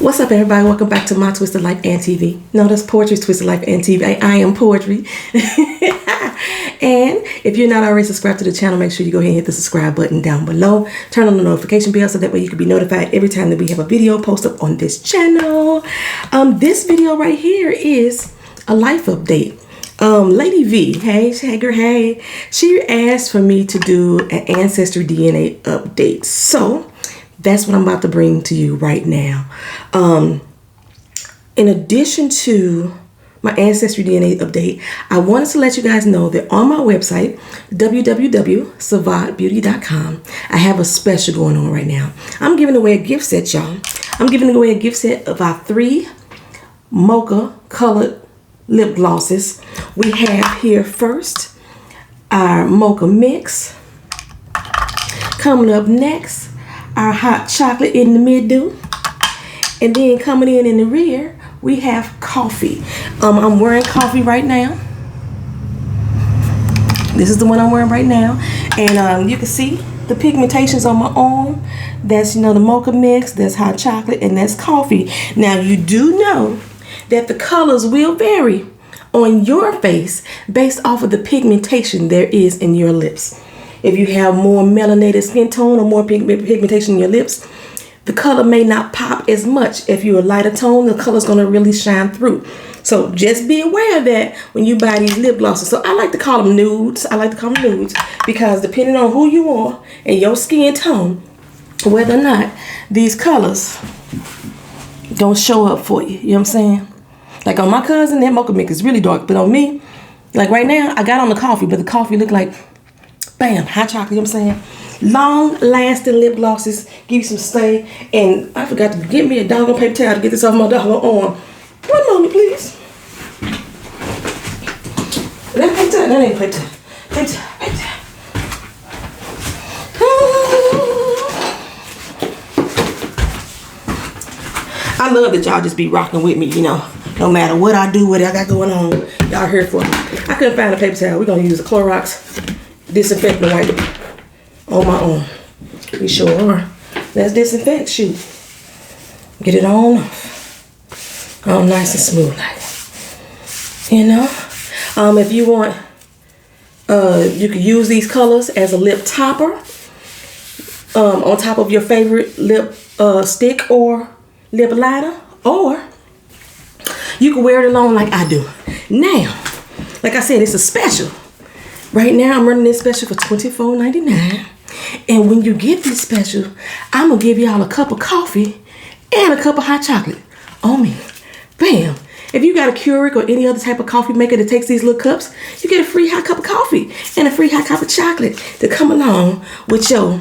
What's up, everybody? Welcome back to my Twisted Life and TV. No, that's Poetry's Twisted Life and TV. I am Poetry. And if you're not already subscribed to the channel, make sure you go ahead and hit the subscribe button down below. Turn on the notification bell so that way you can be notified every time that we have a video post up on this channel. This video right here is a life update. Lady V, hey girl, hey. She asked for me to do an AncestryDNA update. So that's what I'm about to bring to you right now. In addition to my AncestryDNA update, I wanted to let you guys know that on my website, www.savantbeauty.com, I have a special going on right now. I'm giving away a gift set, y'all. I'm giving away a gift set of our 3 mocha colored lip glosses. We have here first our mocha mix. Coming up next, our hot chocolate in the middle, and then coming in the rear we have coffee. I'm wearing coffee right now. This is the one I'm wearing right now, and you can see the pigmentations on my arm. That's, you know, the mocha mix, that's hot chocolate, and that's coffee. Now you do know that the colors will vary on your face based off of the pigmentation there is in your lips. If you have more melanated skin tone or more pigmentation in your lips, the color may not pop as much. If you're a lighter tone, the color's going to really shine through. So just be aware of that when you buy these lip glosses. So I like to call them nudes. Because depending on who you are and your skin tone, whether or not these colors don't show up for you. You know what I'm saying? Like on my cousin, that mocha mix is really dark. But on me, like right now, I got on the coffee, but the coffee looked like, bam, hot chocolate. You know what I'm saying? Long lasting lip glosses, give you some stay. And I forgot to get me a doggone paper towel to get this off my doggone arm. One moment, please. That paper towel, that ain't paper towel. Paper towel, paper towel. I love that y'all just be rocking with me, you know. No matter what I do, what I got going on, y'all here for me. I couldn't find a paper towel. We're gonna use a Clorox disinfectant wipe on my arm. We sure are. Let's disinfect, shoot. Get it on off. All nice and smooth like that. You know? If you want, you can use these colors as a lip topper. On top of your favorite lip stick or lip liner. Or you can wear it alone like I do. Now, like I said, it's a special. Right now, I'm running this special for $24.99. And when you get this special, I'm going to give y'all a cup of coffee and a cup of hot chocolate on me. Bam. If you got a Keurig or any other type of coffee maker that takes these little cups, you get a free hot cup of coffee and a free hot cup of chocolate to come along with your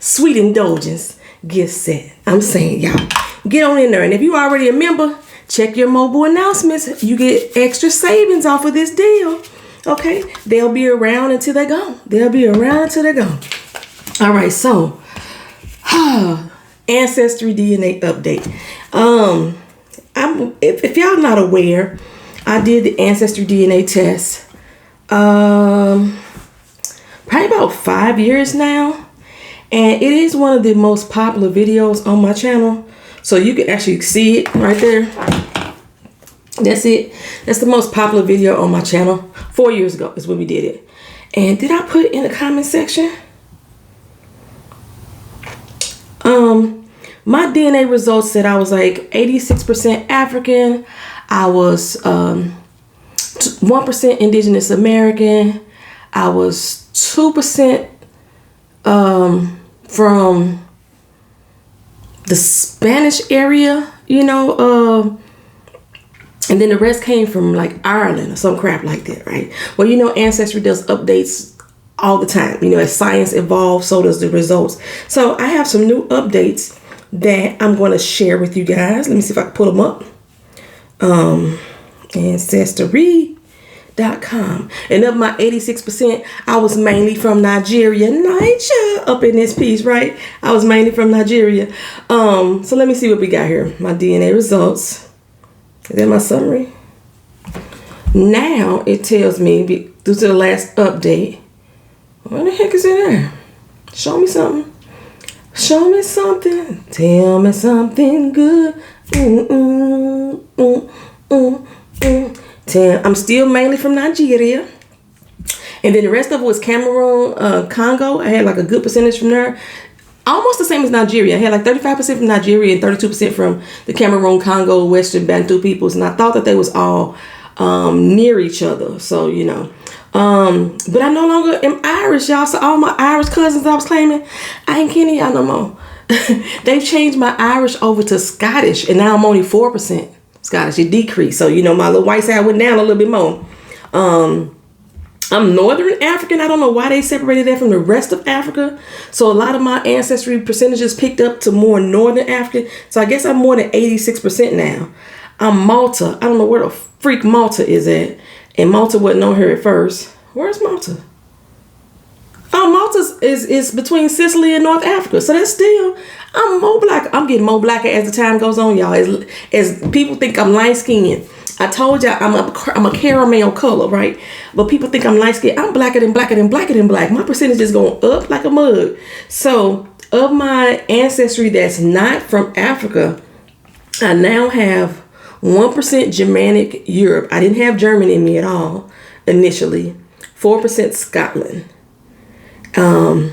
sweet indulgence gift set. I'm saying, y'all, get on in there. And if you already a member, check your mobile announcements. You get extra savings off of this deal. Okay, they'll be around until they're gone. They'll be around until they're gone. All right, so AncestryDNA update. If y'all not aware, I did the AncestryDNA test probably about 5 years now, and it is one of the most popular videos on my channel. So you can actually see it right there. That's it. That's the most popular video on my channel. 4 years ago is when we did it. And did I put it in the comment section? My DNA results said I was like 86% African. I was 1% Indigenous American. I was 2% from the Spanish area, you know, and then the rest came from like Ireland or some crap like that, right? Well, you know, Ancestry does updates all the time. You know, as science evolves, so does the results. So I have some new updates that I'm going to share with you guys. Let me see if I can pull them up. AncestryDNA.com. And of my 86%, I was mainly from Nigeria. Up in this piece, right? I was mainly from Nigeria. So let me see what we got here. My DNA results. Is that my summary? Now it tells me, due to the last update, what the heck is in there? Show me something. Show me something, tell me something good. I'm still mainly from Nigeria. And then the rest of it was Cameroon, Congo. I had like a good percentage from there. Almost the same as Nigeria. I had like 35% from Nigeria and 32% from the Cameroon, Congo, Western Bantu peoples. And I thought that they was all near each other. So, you know. But I no longer am Irish, y'all. So all my Irish cousins I was claiming, I ain't kidding y'all no more. They've changed my Irish over to Scottish. And now I'm only 4% Scottish. It decreased. So, you know, my little white side went down a little bit more. I'm Northern African. I don't know why they separated that from the rest of Africa. So a lot of my ancestry percentages picked up to more Northern African. So I guess I'm more than 86% now. I'm Malta. I don't know where the freak Malta is at. And Malta wasn't on here at first. Where's Malta? Oh, Malta is between Sicily and North Africa. So that's still, I'm more black. I'm getting more blacker as the time goes on, y'all. As people think I'm light skinned. I told y'all I'm a caramel color, right? But people think I'm light skinned. I'm blacker than blacker than blacker than black. My percentage is going up like a mug. So of my ancestry that's not from Africa, I now have 1% Germanic Europe. I didn't have German in me at all initially. 4% Scotland. And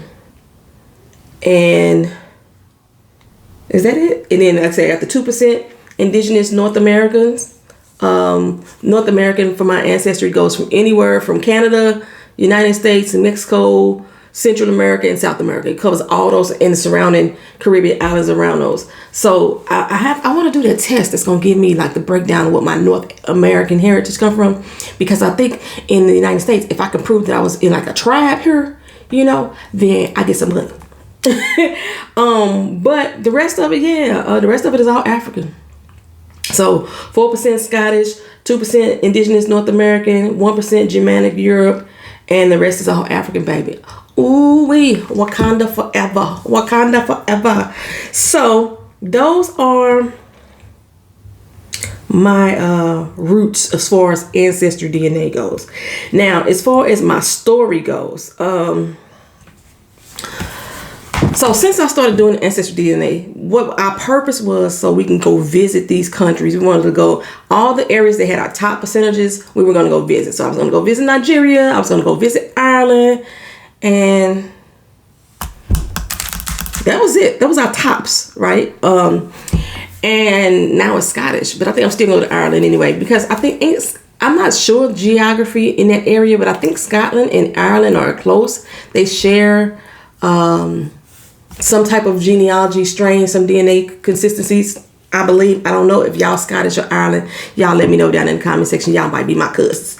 is that it? And then like I say, after 2% indigenous North Americans. North American for my ancestry goes from anywhere from Canada, United States, Mexico, Central America, and South America. It covers all those and the surrounding Caribbean islands around those. So I want to do that test that's going to give me like the breakdown of what my North American heritage come from, because I think in the United States, if I can prove that I was in like a tribe here, you know, then I get some money. But the rest of it, the rest of it is all African. So 4% Scottish, 2% indigenous North American, 1% Germanic Europe, and the rest is all African, baby. Ooh wee, Wakanda forever, Wakanda forever. So those are my roots as far as AncestryDNA goes. Now, as far as my story goes, so since I started doing AncestryDNA, what our purpose was so we can go visit these countries. We wanted to go all the areas that had our top percentages. We were going to go visit. So I was going to go visit Nigeria. I was going to go visit Ireland. And that was it. That was our tops, right? And now it's Scottish. But I think I'm still going to Ireland anyway. Because I think I'm not sure geography in that area. But I think Scotland and Ireland are close. They share some type of genealogy strain, some DNA consistencies, I believe. I don't know if y'all Scottish or Ireland. Y'all let me know down in the comment section. Y'all might be my cousins.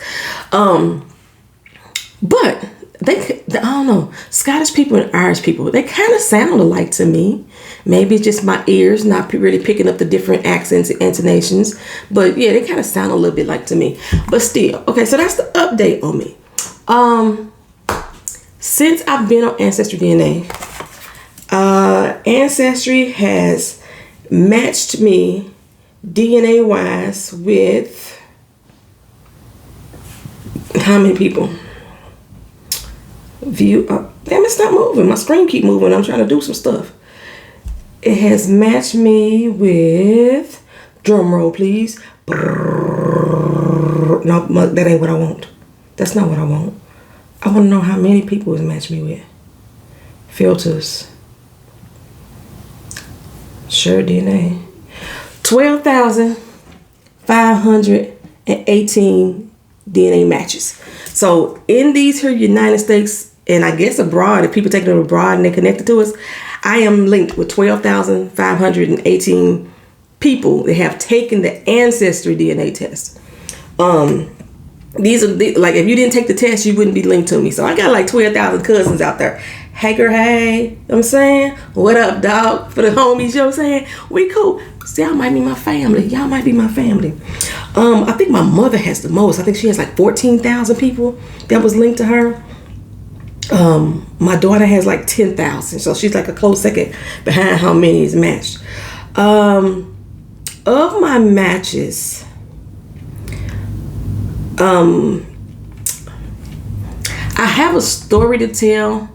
But I don't know. Scottish people and Irish people, they kind of sound alike to me. Maybe it's just my ears not really picking up the different accents and intonations. But yeah, they kind of sound a little bit like to me. But still, okay, so that's the update on me. Since I've been on AncestryDNA, Ancestry has matched me DNA wise with how many people? View. Damn, it's not moving. My screen keep moving. I'm trying to do some stuff. It has matched me with, drum roll please. No, that ain't what I want. That's not what I want. I want to know how many people it's matched me with. Filters. Sure DNA. 12,518 DNA matches. So in these here United States, and I guess abroad, if people taking it abroad and they connected to us, I am linked with 12,518 people that have taken the AncestryDNA test. These are like, if you didn't take the test, you wouldn't be linked to me. So I got like 12,000 cousins out there. Hey girl, hey, you know what I'm saying? What up, dog? For the homies, you know what I'm saying? We cool. See, y'all might be my family. Y'all might be my family. I think my mother has the most. I think she has like 14,000 people that was linked to her. My daughter has like 10,000. So she's like a close second behind how many is matched. Of my matches, I have a story to tell.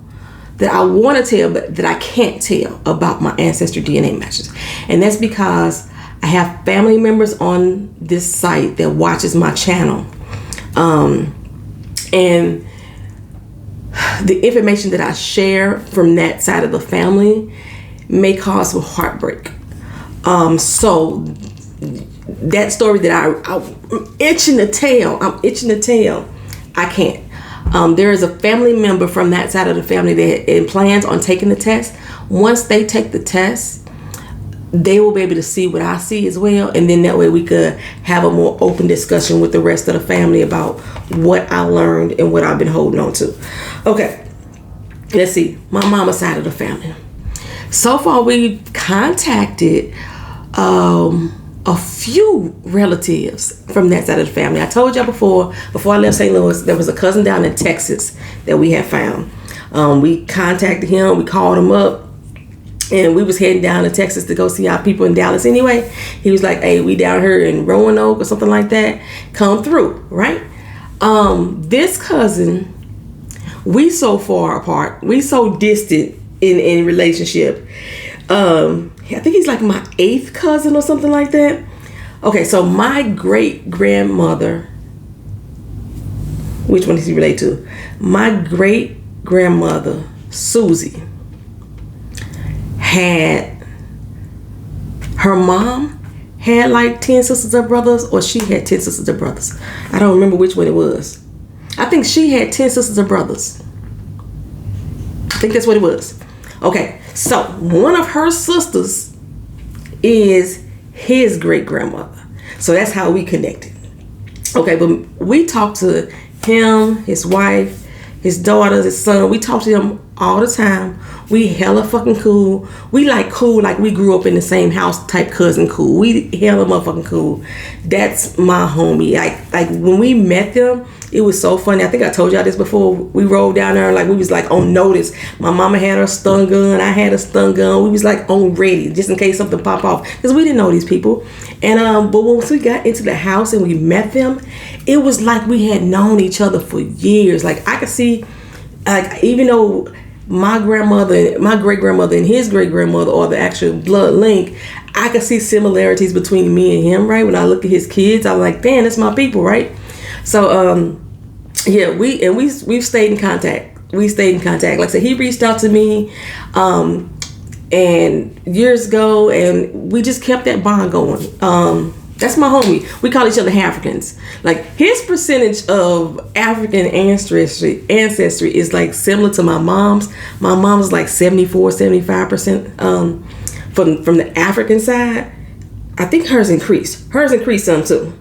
that I want to tell, but that I can't tell about my Ancestry DNA matches. And that's because I have family members on this site that watches my channel. And the information that I share from that side of the family may cause some heartbreak. So that story that I'm itching to tell, I can't. There is a family member from that side of the family that plans on taking the test. Once they take the test, they will be able to see what I see as well, and then that way we could have a more open discussion with the rest of the family about what I learned and what I've been holding on to. Okay, let's see. My mama's side of the family. So far, we've contacted a few relatives from that side of the family. I told y'all before I left St. Louis, there was a cousin down in Texas that we had found. We contacted him. We called him up. And we was heading down to Texas to go see our people in Dallas anyway. He was like, hey, we down here in Roanoke or something like that. Come through, right? This cousin, we so far apart. We so distant in relationship. I think he's like my 8th cousin or something like that. Okay, so my great-grandmother, which one does he relate to? My great-grandmother, Susie, her mom had like 10 sisters or brothers, or she had 10 sisters or brothers. I don't remember which one it was. I think she had 10 sisters or brothers. I think that's what it was. Okay, so one of her sisters is his great-grandmother. So that's how we connected. Okay, but we talked to him, his wife, his daughters, his son. We talked to them all the time. We hella fucking cool. We like cool, like we grew up in the same house type cousin cool. We hella motherfucking cool. That's my homie. Like when we met them, it was so funny. I think I told y'all this before. We rode down there like we was like on notice. My mama had her stun gun. I had a stun gun. We was like on ready just in case something pop off, because we didn't know these people. And but once we got into the house and we met them, it was like we had known each other for years. Like I could see, like even though my grandmother, my great-grandmother and his great-grandmother are the actual blood link, I could see similarities between me and him, right? When I look at his kids, I'm like, damn, that's my people, right? So yeah, we've stayed in contact. We stayed in contact. Like I said, he reached out to me and years ago, and we just kept that bond going. That's my homie. We call each other Africans. Like his percentage of African ancestry is like similar to my mom's. My mom's like 74-75% from the African side. I think hers increased. Hers increased some too.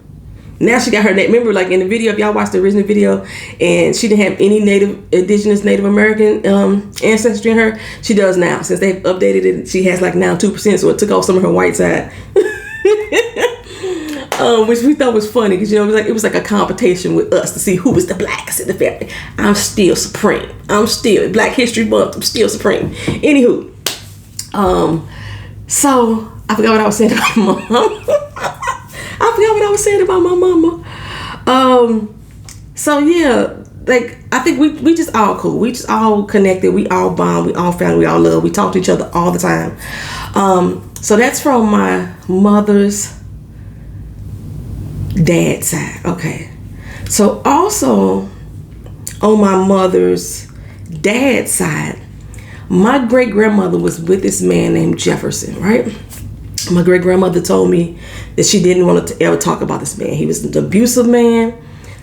Now she got her name. Remember, like in the video, if y'all watched the original video, and she didn't have any indigenous Native American ancestry in her, she does now. Since they've updated it, she has like now 2%. So it took off some of her white side. Which we thought was funny because, you know, it was like a competition with us to see who was the blackest in the family. I'm still supreme. I'm still Black History Month. I'm still supreme. Anywho, so I forgot what I was saying about my mom. So yeah, like I think we just all cool. We just all connected. We all bond. We all family. We all love. We talk to each other all the time. So that's from my mother's dad's side. Okay. So also on my mother's dad's side, my great-grandmother was with this man named Jefferson, right? My great-grandmother told me that she didn't want to ever talk about this man. He was an abusive man.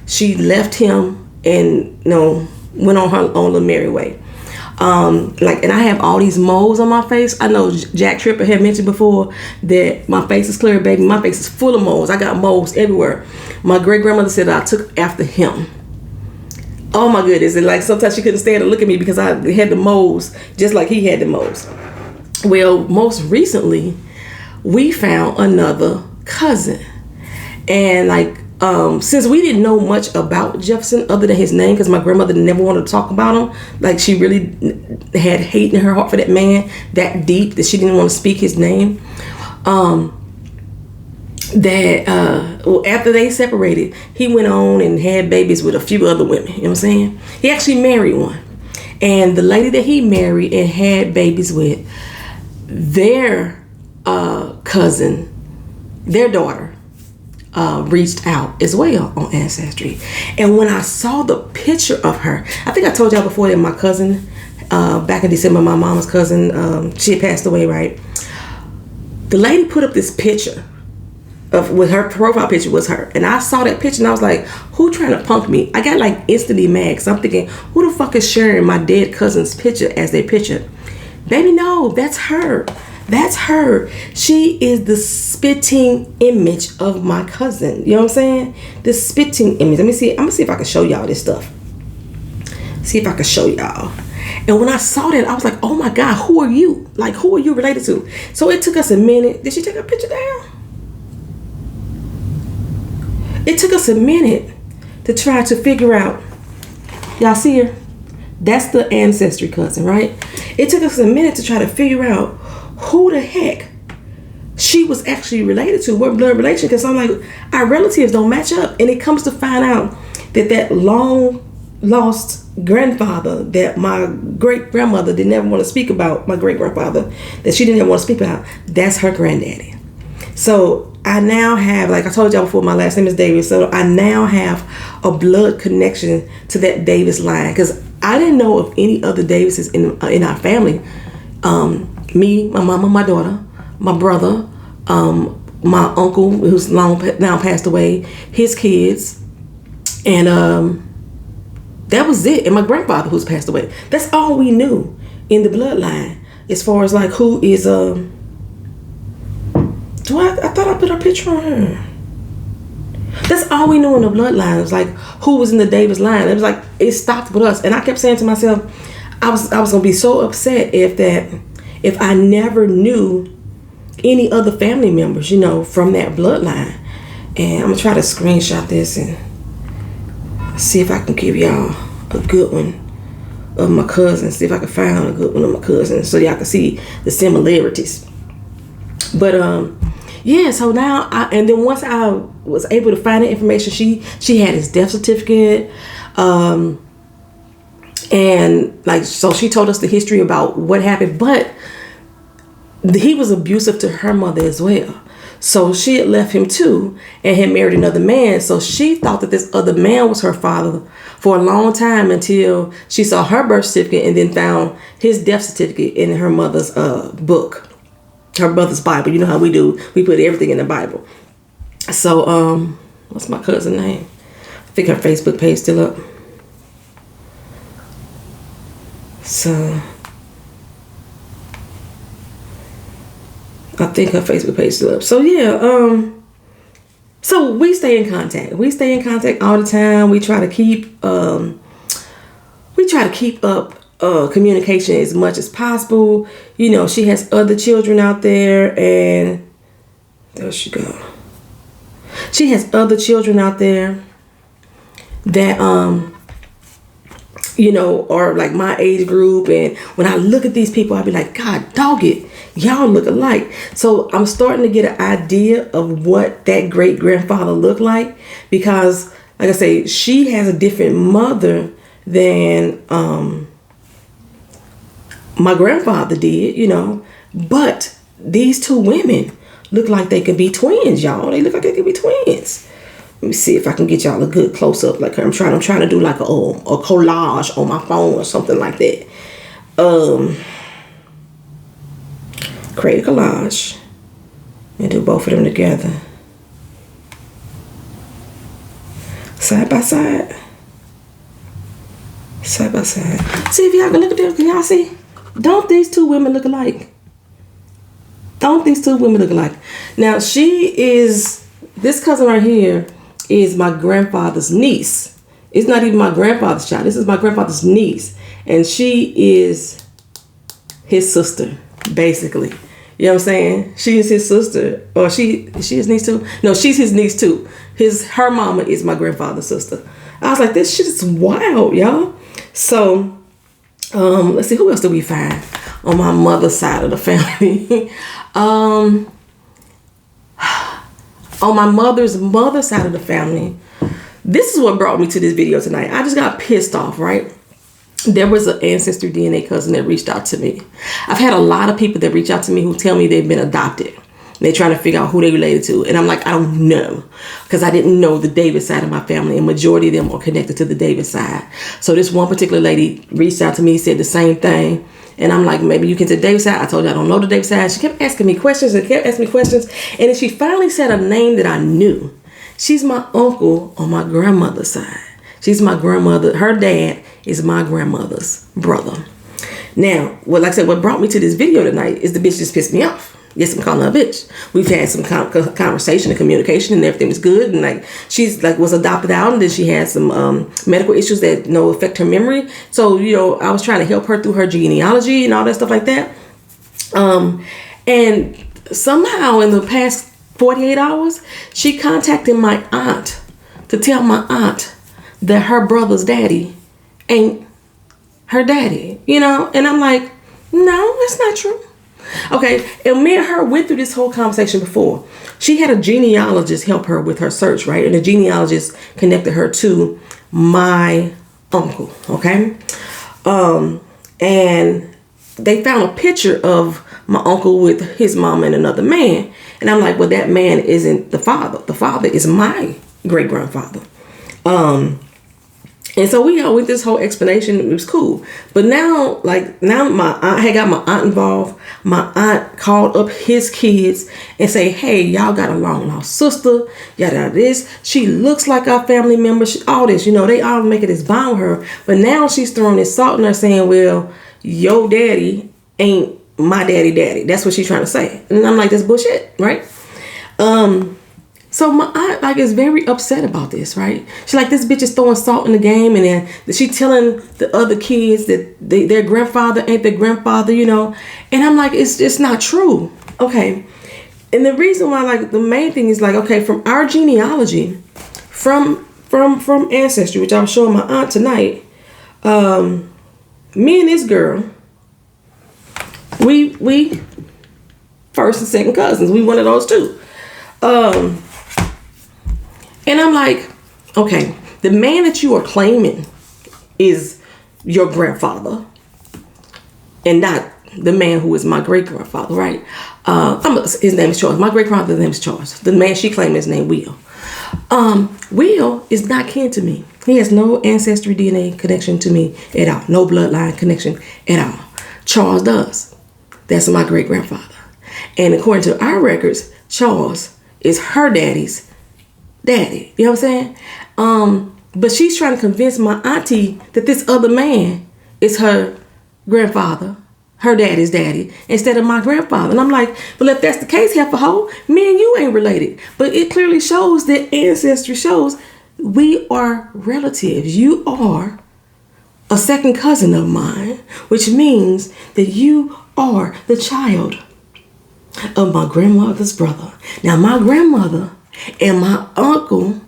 She left him and, you know, went on her own little merry way. And I have all these moles on my face. I know Jack Tripper had mentioned before that my face is clear, baby. My face is full of moles. I got moles everywhere. My great-grandmother said that I took after him. Oh my goodness. And like sometimes she couldn't stand to look at me because I had the moles just like he had the moles. Well, most recently, we found another cousin. And like, since we didn't know much about Jefferson other than his name, because my grandmother never wanted to talk about him, like she really had hate in her heart for that man that deep that she didn't want to speak his name. After they separated, he went on and had babies with a few other women. You know what I'm saying? He actually married one. And the lady that he married and had babies with, their cousin, their daughter, reached out as well on Ancestry. And when I saw the picture of her, I think I told y'all before that my cousin, back in December, my mama's cousin, she had passed away, right? The lady put up this picture with her profile picture was her. And I saw that picture and I was like, who trying to punk me? I got like instantly mad because I'm thinking, who the fuck is sharing my dead cousin's picture as their picture? Baby, no, that's her. That's her. She is the spitting image of my cousin. You know what I'm saying? The spitting image. Let me see. I'm gonna see if I can show y'all this stuff. See if I can show y'all. And when I saw that, I was like, oh my God, who are you? Like, who are you related to? So it took us a minute. Did she take her picture down? It took us a minute to try to figure out. Y'all see her? That's the Ancestry cousin, right? It took us a minute to try to figure out who the heck she was actually related to, what blood relation, because I'm like, our relatives don't match up. And it comes to find out that long lost grandfather that my great grandmother didn't ever want to speak about, my great grandfather that she didn't ever want to speak about, that's her granddaddy. So I now have, like I told y'all before, my last name is Davis, so I now have a blood connection to that Davis line, because I didn't know of any other Davises in our family. Me, my mama, my daughter, my brother, my uncle who's now passed away, his kids, and that was it. And my grandfather who's passed away. That's all we knew in the bloodline as far as like who is I thought I put a picture on her. That's all we knew in the bloodline. It was like who was in the Davis line. It was like it stopped with us. And I kept saying to myself, I was gonna be so upset if I never knew any other family members, you know, from that bloodline. And I'm gonna try to screenshot this and see if I can give y'all a good one of my cousins. See if I can find a good one of my cousins so y'all can see the similarities. But yeah, so now and then once I was able to find the information, she had his death certificate, and like, so she told us the history about what happened, but he was abusive to her mother as well. So she had left him too and had married another man. So she thought that this other man was her father for a long time until she saw her birth certificate and then found his death certificate in her mother's book, her mother's Bible. You know how we do. We put everything in the Bible. So what's my cousin's name? I think her Facebook page still up. So I think her Facebook page is still up. So yeah, so we stay in contact. We stay in contact all the time. We try to keep up communication as much as possible. You know, she has other children out there, and there she go. She has other children out there that you know, are like my age group, and when I look at these people, I be like, God dog it, y'all look alike. So I'm starting to get an idea of what that great grandfather looked like, because like I say, she has a different mother than my grandfather did, you know, but these two women look like they could be twins, y'all. They look like they could be twins. Let me see if I can get y'all a good close up. Like I'm trying to do like a collage on my phone or something like that. Create a collage and do both of them together, side by side, side by side. See if y'all can look at them. Can y'all see? Don't these two women look alike? Don't these two women look alike? Now this cousin right here is my grandfather's niece. It's not even my grandfather's child. This is my grandfather's niece. And she is his sister, basically. You know what I'm saying? She is his sister. Or is she his niece too? No, she's his niece too. Her mama is my grandfather's sister. I was like, this shit is wild, y'all. So, let's see, who else do we find on my mother's side of the family? On my mother's side of the family, this is what brought me to this video tonight. I just got pissed off, right? there was an AncestryDNA cousin that reached out to me. I've had a lot of people that reach out to me who tell me they've been adopted. They're trying to figure out who they related to. And I'm like, I don't know. Because I didn't know the David side of my family. And majority of them are connected to the David side. So this one particular lady reached out to me, said the same thing. And I'm like, maybe you can say David side. I told you I don't know the David side. She kept asking me questions and kept asking me questions. And then she finally said a name that I knew. She's my uncle on my grandmother's side. She's my grandmother. Her dad is my grandmother's brother. Now, like I said, what brought me to this video tonight is the bitch just pissed me off. Yes, I'm calling her a bitch. We've had some conversation and communication, and everything was good. And like, she's like was adopted out, and then she had some medical issues that affect her memory. So I was trying to help her through her genealogy and all that stuff like that. And somehow in the past 48 hours, she contacted my aunt to tell my aunt that her brother's daddy ain't her daddy. And I'm like, no, that's not true. Okay, and me and her went through this whole conversation before. She had a genealogist help her with her search, right? And the genealogist connected her to my uncle, okay? And they found a picture of my uncle with his mom and another man. And I'm like, well, that man isn't the father. The father is my great-grandfather. And so we went this whole explanation. It was cool. But now my aunt had got my aunt involved. My aunt called up his kids and say, hey, y'all got a long lost sister. Yada this. She looks like our family member. All this, they all making this bond with her. But now she's throwing this salt in her saying, well, your daddy ain't my daddy. That's what she's trying to say. And I'm like, that's bullshit, right? So my aunt is very upset about this, right? She's like, this bitch is throwing salt in the game, and then she telling the other kids that their grandfather ain't their grandfather, And I'm like, it's just not true, okay? And the reason why, the main thing is okay, from our genealogy, from Ancestry, which I'm showing my aunt tonight, me and this girl, we first and second cousins. We one of those two. And I'm like, okay, the man that you are claiming is your grandfather and not the man who is my great-grandfather, right? His name is Charles. My great-grandfather's name is Charles. The man she claimed his name, Will. Will is not kin to me. He has no AncestryDNA connection to me at all. No bloodline connection at all. Charles does. That's my great-grandfather. And according to our records, Charles is her daddy's daddy. You know what I'm saying? But she's trying to convince my auntie that this other man is her grandfather, her daddy's daddy, instead of my grandfather. And I'm like, well, if that's the case, half a hoe, me and you ain't related. But it clearly shows that Ancestry shows we are relatives. You are a second cousin of mine, which means that you are the child of my grandmother's brother. Now, my grandmother and my uncle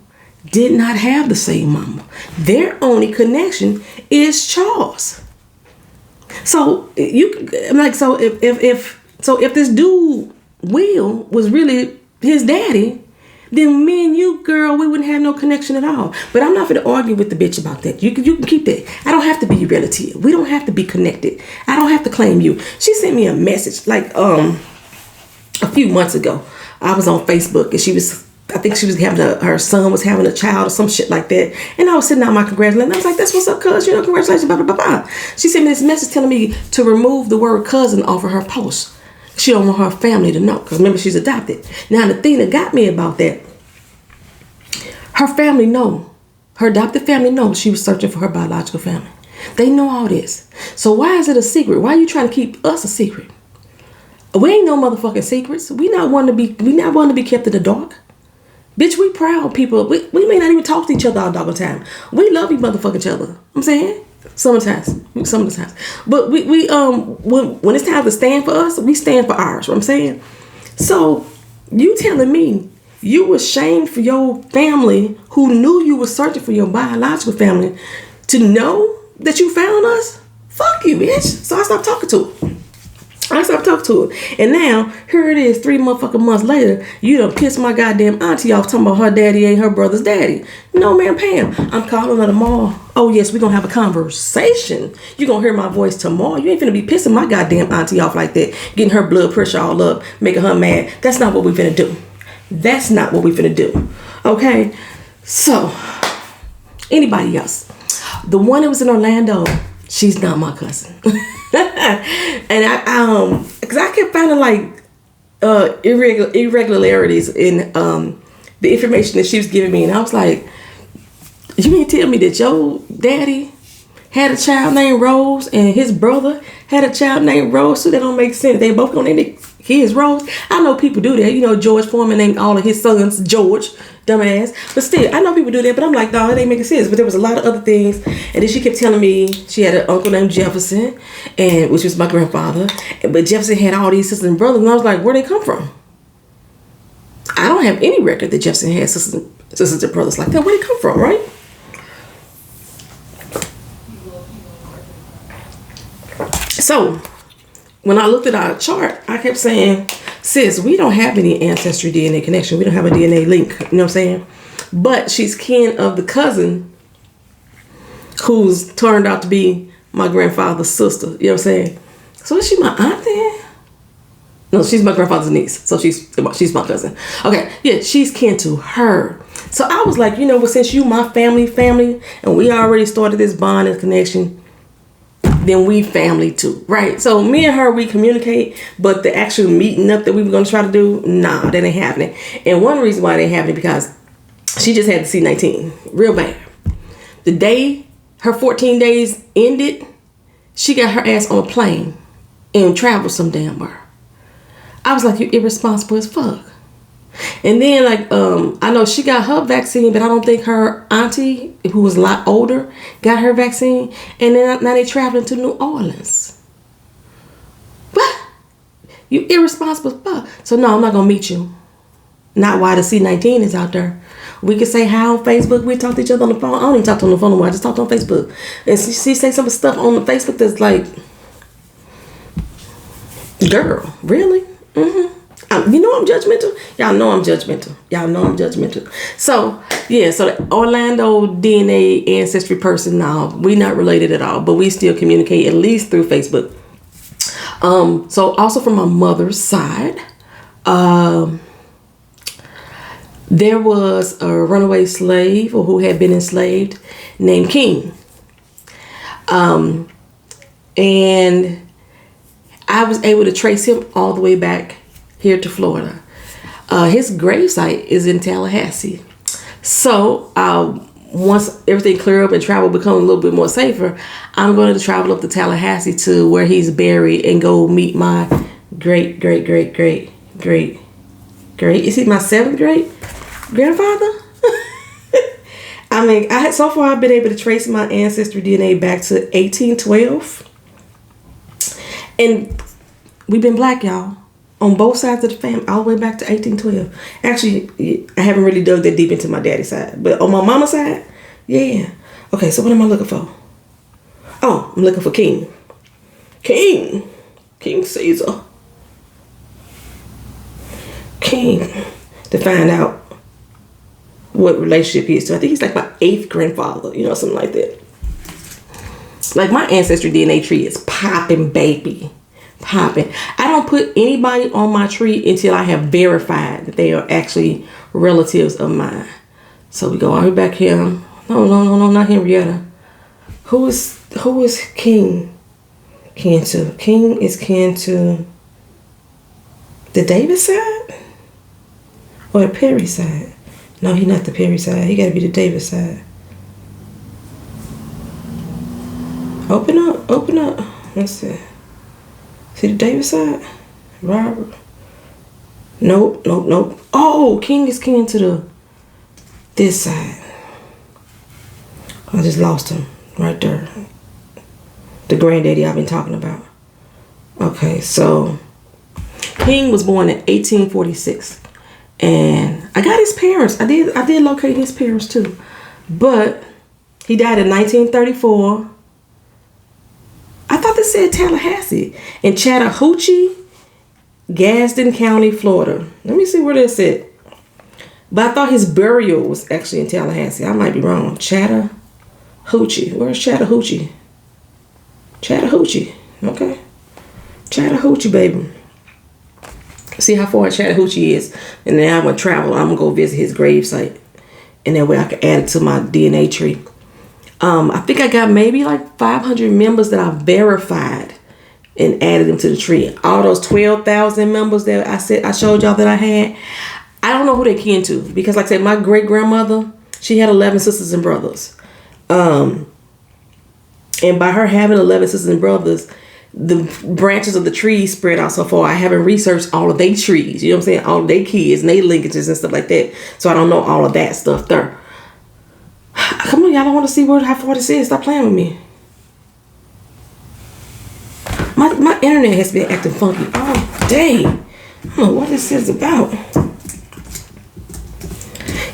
did not have the same mama. Their only connection is Charles. So if this dude Will was really his daddy, then me and you, girl, we wouldn't have no connection at all. But I'm not going to argue with the bitch about that. You can keep that. I don't have to be your relative. We don't have to be connected. I don't have to claim you. She sent me a message a few months ago. I was on Facebook and I think she was her son was having a child or some shit like that. And I was sitting out my congratulations. I was like, that's what's up, cuz, congratulations, blah, blah, blah, blah. She sent me this message telling me to remove the word cousin off of her post. She don't want her family to know, because remember, she's adopted. Now, the thing that got me about that, her family know, her adopted family knows she was searching for her biological family. They know all this. So why is it a secret? Why are you trying to keep us a secret? We ain't no motherfucking secrets. We not want to be kept in the dark. Bitch, we proud people. We may not even talk to each other all the time. We love each motherfucking other. I'm saying some of the times. But we when it's time to stand for us, we stand for ours. What I'm saying. So you telling me you were ashamed for your family who knew you were searching for your biological family to know that you found us? Fuck you, bitch. So I stopped talking to her. And now, here it is, 3 motherfucking months later, you done pissed my goddamn auntie off talking about her daddy ain't her brother's daddy. No, man, Pam. I'm calling her tomorrow. Oh, yes, we're going to have a conversation. You're going to hear my voice tomorrow. You ain't finna be pissing my goddamn auntie off like that, getting her blood pressure all up, making her mad. That's not what we finna do. That's not what we finna do. Okay? So, anybody else? The one that was in Orlando, she's not my cousin. And because I kept finding like irregularities in the information that she was giving me, and I was like, you mean tell me that your daddy had a child named Rose and his brother had a child named Rose? So that don't make sense. They both gonna name their kids Rose. I know people do that. You know, George Foreman named all of his sons George, dumbass. But still, I know people do that. But I'm like, no, it ain't making sense. But there was a lot of other things. And then she kept telling me she had an uncle named Jefferson, and which was my grandfather. But Jefferson had all these sisters and brothers, and I was like, where they come from? I don't have any record that Jefferson had sisters and brothers like that. Where they come from, right? So, when I looked at our chart, I kept saying, sis, we don't have any ancestry DNA connection. We don't have a DNA link. You know what I'm saying? But she's kin of the cousin who's turned out to be my grandfather's sister. You know what I'm saying? So is she my aunt then? No, she's my grandfather's niece. So she's my cousin. Okay, yeah, she's kin to her. So I was like, you know, well, since you my family, and we already started this bond and connection, then we family too, right? So me and her, we communicate, but the actual meeting up that we were going to try to do, nah, that ain't happening. And one reason why it ain't happening, because she just had the C-19 real bad. The day her 14 days ended, she got her ass on a plane and traveled some damn where. I was like, you irresponsible as fuck. And then, like, I know she got her vaccine, but I don't think her auntie, who was a lot older, got her vaccine. And then now they traveling to New Orleans. What? You irresponsible as fuck. So no, I'm not gonna meet you. Not while the C-19 is out there. We can say hi on Facebook. We talk to each other on the phone. I don't even talk to her on the phone anymore. I just talk to her on Facebook. And she say some stuff on the Facebook that's like, girl, really? Mm-hmm. You know I'm judgmental? Y'all know I'm judgmental. So, yeah, so the Orlando DNA ancestry person, no, we not related at all, but we still communicate at least through Facebook. So also from my mother's side, there was a runaway slave, or who had been enslaved, named King. And I was able to trace him all the way back here to Florida. His gravesite is in Tallahassee. So once everything clear up and travel become a little bit more safer, I'm going to travel up to Tallahassee to where he's buried and go meet my great, is he my 7th great grandfather? I mean, so far I've been able to trace my ancestry DNA back to 1812. And we've been black, y'all. On both sides of the family, all the way back to 1812. Actually, I haven't really dug that deep into my daddy's side. But on my mama's side, yeah. Okay, so what am I looking for? Oh, I'm looking for King. King Caesar. King. To find out what relationship he is to. I think he's like my 8th grandfather, you know, something like that. Like my ancestry DNA tree is popping, baby. Popping. I don't put anybody on my tree until I have verified that they are actually relatives of mine. So we go all the way back here. No, not Henrietta. Who is King kin to? King is kin to the Davis side or the Perry side? No, he's not the Perry side. He got to be the Davis side. Open up. Let's see. See the Davis side? Robert. Nope. Oh, King is kin to this side. I just lost him right there. The granddaddy I've been talking about. Okay, so King was born in 1846. And I got his parents. I did locate his parents too. But he died in 1934. I thought they said Tallahassee. In Chattahoochee, Gadsden County, Florida. Let me see where that's at. But I thought his burial was actually in Tallahassee. I might be wrong. Chattahoochee. Where's Chattahoochee? Chattahoochee. Okay. Chattahoochee, baby. See how far Chattahoochee is. And then I'm going to travel. I'm going to go visit his gravesite. And that way I can add it to my DNA tree. I think I got maybe like 500 members that I verified and added them to the tree. All those 12,000 members that I showed y'all that I had, I don't know who they kin to. Because like I said, my great-grandmother, she had 11 sisters and brothers. And by her having 11 sisters and brothers, the branches of the trees spread out so far. I haven't researched all of their trees. You know what I'm saying? All of their kids and their linkages and stuff like that. So I don't know all of that stuff there. Come on, y'all don't want to see how far this is. Stop playing with me. My internet has been acting funky all day. I don't know what this is about.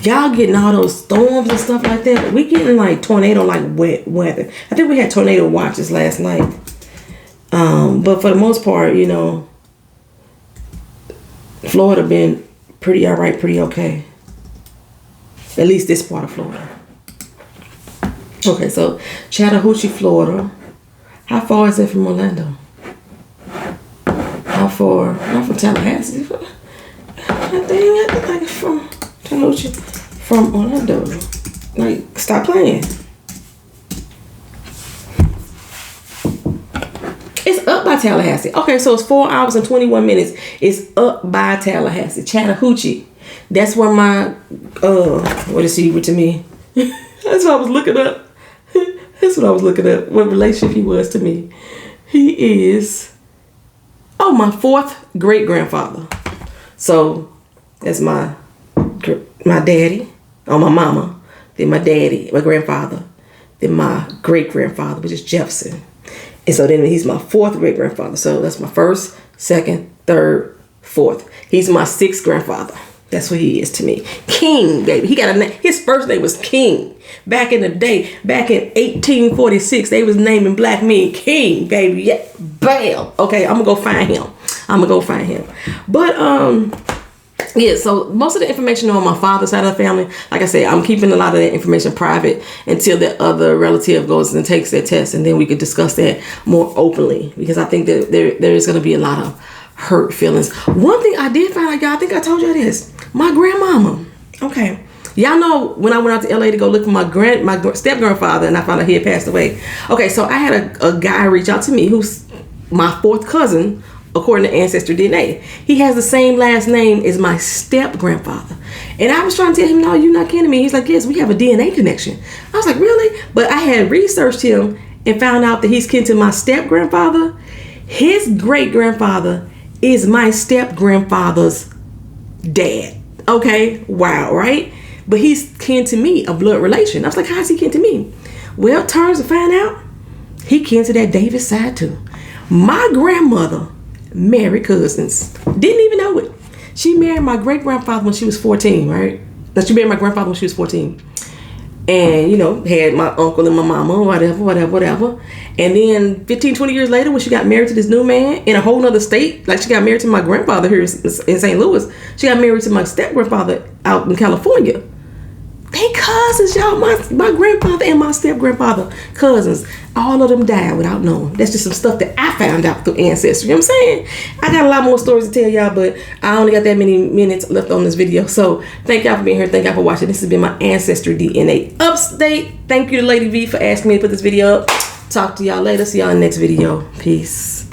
Y'all getting all those storms and stuff like that. We getting like tornado, like wet weather. I think we had tornado watches last night. But for the most part, you know, Florida been pretty all right, pretty okay. At least this part of Florida. Okay, so Chattahoochee, Florida. How far is it from Orlando? How far? Not from Tallahassee. I think like from Chattahoochee, from Orlando. Like, stop playing. It's up by Tallahassee. Okay, so it's 4 hours and 21 minutes. It's up by Tallahassee. Chattahoochee. That's where my, what is he to me? That's what I was looking up. That's what I was looking up. What relationship he was to me. He is, my 4th great-grandfather. So, that's my daddy, or my mama. Then my daddy, my grandfather. Then my great-grandfather, which is Jefferson. And so then he's my 4th great-grandfather. So that's my 1st, 2nd, 3rd, 4th. He's my 6th grandfather. That's what he is to me. King, baby. He got a name. His first name was King. Back in the day, back in 1846, they was naming black men King, baby. Yeah, bam. Okay, I'm gonna go find him. But yeah, so most of the information on my father's side of the family, like I said, I'm keeping a lot of that information private until the other relative goes and takes their test, and then we could discuss that more openly, because I think that there is going to be a lot of hurt feelings. One thing I did find out, y'all, I think I told y'all this. My grandmama. Okay. Y'all know when I went out to LA to go look for my step-grandfather, and I found out he had passed away. Okay, so I had a guy reach out to me who's my 4th cousin, according to AncestryDNA. He has the same last name as my step-grandfather. And I was trying to tell him, no, you're not kidding me. He's like, yes, we have a DNA connection. I was like, really? But I had researched him and found out that he's kin to my step-grandfather. His great-grandfather is my step-grandfather's dad. Okay? Wow, right? But he's kin to me, a blood relation. I was like, how is he kin to me? Well, turns to find out, he kin to that Davis side too. My grandmother married cousins. Didn't even know it. She married my great-grandfather when she was 14, right? She married my grandfather when she was 14. And, you know, had my uncle and my mama, whatever. And then 15, 20 years later, when she got married to this new man in a whole nother state, like she got married to my grandfather here in St. Louis. She got married to my step-grandfather out in California. They cousins, y'all. My grandfather and my step-grandfather cousins. All of them died without knowing. That's just some stuff that I found out through Ancestry. You know what I'm saying? I got a lot more stories to tell y'all, but I only got that many minutes left on this video. So thank y'all for being here. Thank y'all for watching. This has been my AncestryDNA update. Thank you to Lady V for asking me to put this video up. Talk to y'all later. See y'all in the next video. Peace.